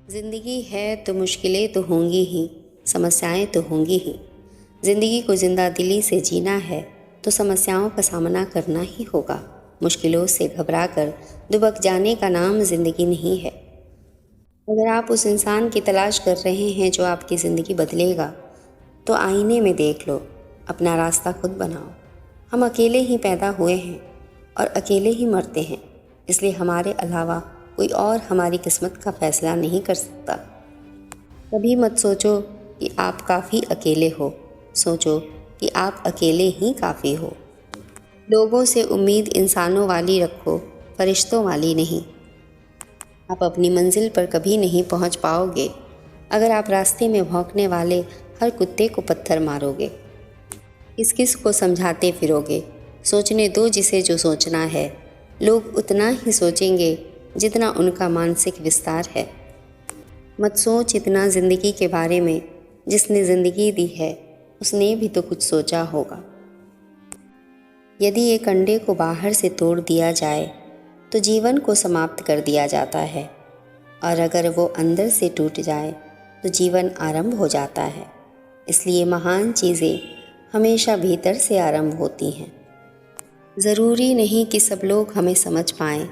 ज़िंदगी है तो मुश्किलें तो होंगी ही, समस्याएं तो होंगी ही। ज़िंदगी को ज़िंदा दिली से जीना है तो समस्याओं का सामना करना ही होगा। मुश्किलों से घबराकर दुबक जाने का नाम ज़िंदगी नहीं है। अगर आप उस इंसान की तलाश कर रहे हैं जो आपकी ज़िंदगी बदलेगा, तो आईने में देख लो, अपना रास्ता खुद बनाओ। हम अकेले ही पैदा हुए हैं और अकेले ही मरते हैं, इसलिए हमारे अलावा कोई और हमारी किस्मत का फैसला नहीं कर सकता। कभी मत सोचो कि आप काफ़ी अकेले हो, सोचो कि आप अकेले ही काफ़ी हो। लोगों से उम्मीद इंसानों वाली रखो, फरिश्तों वाली नहीं। आप अपनी मंजिल पर कभी नहीं पहुंच पाओगे अगर आप रास्ते में भौंकने वाले हर कुत्ते को पत्थर मारोगे। किस किस को समझाते फिरोगे, सोचने दो जिसे जो सोचना है। लोग उतना ही सोचेंगे जितना उनका मानसिक विस्तार है। मत सोच इतना ज़िंदगी के बारे में, जिसने ज़िंदगी दी है उसने भी तो कुछ सोचा होगा। यदि एक अंडे को बाहर से तोड़ दिया जाए तो जीवन को समाप्त कर दिया जाता है, और अगर वो अंदर से टूट जाए तो जीवन आरंभ हो जाता है। इसलिए महान चीज़ें हमेशा भीतर से आरंभ होती हैं। ज़रूरी नहीं कि सब लोग हमें समझ पाएं,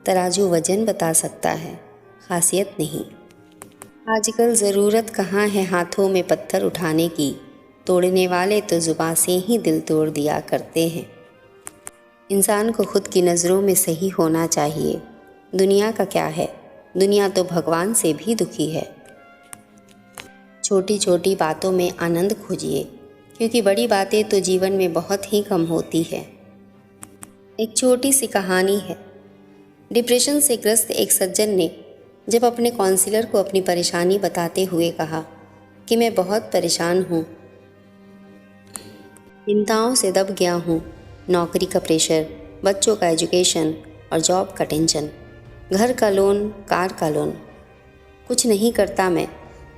तराजू वजन बता सकता है, खासियत नहीं। आजकल ज़रूरत कहाँ है हाथों में पत्थर उठाने की, तोड़ने वाले तो ज़ुबान से ही दिल तोड़ दिया करते हैं। इंसान को खुद की नज़रों में सही होना चाहिए। दुनिया का क्या है, दुनिया तो भगवान से भी दुखी है। छोटी छोटी बातों में आनंद खोजिए, क्योंकि बड़ी बातें तो जीवन में बहुत ही कम होती है। एक छोटी सी कहानी है। डिप्रेशन से ग्रस्त एक सज्जन ने जब अपने काउंसलर को अपनी परेशानी बताते हुए कहा कि मैं बहुत परेशान हूँ, चिंताओं से दब गया हूँ, नौकरी का प्रेशर, बच्चों का एजुकेशन और जॉब का टेंशन, घर का लोन, कार का लोन, कुछ नहीं करता मैं,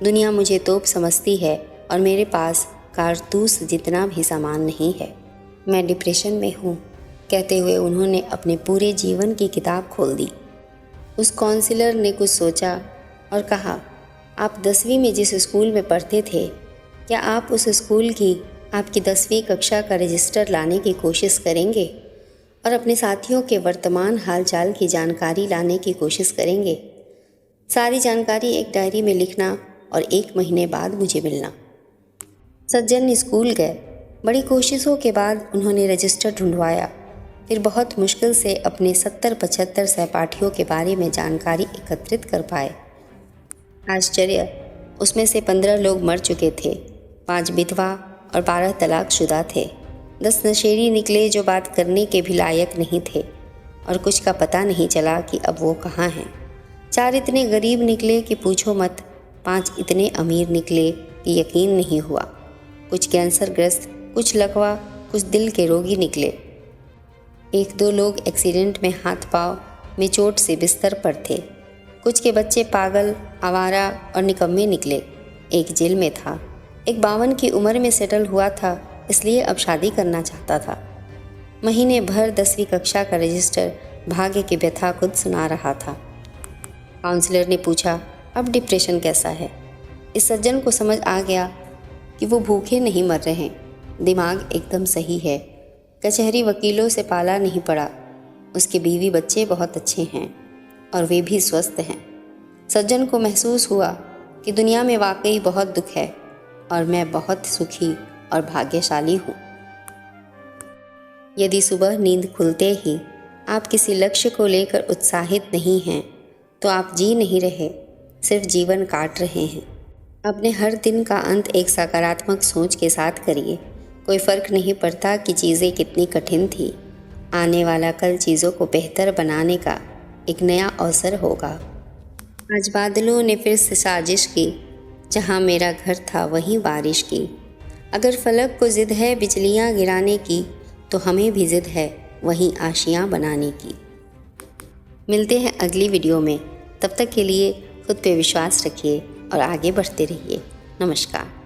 दुनिया मुझे तोप समझती है और मेरे पास कारतूस जितना भी सामान नहीं है, मैं डिप्रेशन में हूँ, कहते हुए उन्होंने अपने पूरे जीवन की किताब खोल दी। उस काउंसलर ने कुछ सोचा और कहा, आप 10वीं में जिस स्कूल में पढ़ते थे, क्या आप उस स्कूल की आपकी 10वीं कक्षा का रजिस्टर लाने की कोशिश करेंगे और अपने साथियों के वर्तमान हालचाल की जानकारी लाने की कोशिश करेंगे? सारी जानकारी एक डायरी में लिखना और 1 महीने बाद मुझे मिलना। सज्जन स्कूल गए। बड़ी कोशिशों के बाद उन्होंने रजिस्टर ढूंढवाया, फिर बहुत मुश्किल से अपने 70-75 सहपाठियों के बारे में जानकारी एकत्रित कर पाए। आश्चर्य, उसमें से 15 लोग मर चुके थे, 5 विधवा और 12 तलाकशुदा थे। 10 नशेड़ी निकले जो बात करने के भी लायक नहीं थे, और कुछ का पता नहीं चला कि अब वो कहाँ हैं। 4 इतने गरीब निकले कि पूछो मत, 5 इतने अमीर निकले कि यकीन नहीं हुआ। कुछ कैंसर ग्रस्त, कुछ लकवा, कुछ दिल के रोगी निकले। 1-2 लोग एक्सीडेंट में हाथ पांव में चोट से बिस्तर पर थे। कुछ के बच्चे पागल, आवारा और निकम्मे निकले। एक जेल में था। एक 52 की उम्र में सेटल हुआ था, इसलिए अब शादी करना चाहता था। महीने भर 10वीं कक्षा का रजिस्टर भाग्य की व्यथा खुद सुना रहा था। काउंसलर ने पूछा, अब डिप्रेशन कैसा है? इस सज्जन को समझ आ गया कि वो भूखे नहीं मर रहे, दिमाग एकदम सही है। कचहरी वकीलों से पाला नहीं पड़ा। उसके बीवी बच्चे बहुत अच्छे हैं और वे भी स्वस्थ हैं। सज्जन को महसूस हुआ कि दुनिया में वाकई बहुत दुख है और मैं बहुत सुखी और भाग्यशाली हूँ। यदि सुबह नींद खुलते ही आप किसी लक्ष्य को लेकर उत्साहित नहीं हैं, तो आप जी नहीं रहे, सिर्फ जीवन काट रहे हैं। अपने हर दिन का अंत एक सकारात्मक सोच के साथ करिए। कोई फ़र्क नहीं पड़ता कि चीज़ें कितनी कठिन थी, आने वाला कल चीज़ों को बेहतर बनाने का एक नया अवसर होगा। आज बादलों ने फिर से साजिश की, जहाँ मेरा घर था वहीं बारिश की। अगर फलक को ज़िद है बिजलियाँ गिराने की, तो हमें भी ज़िद है वहीं आशियाँ बनाने की। मिलते हैं अगली वीडियो में, तब तक के लिए खुद पे विश्वास रखिए और आगे बढ़ते रहिए। नमस्कार।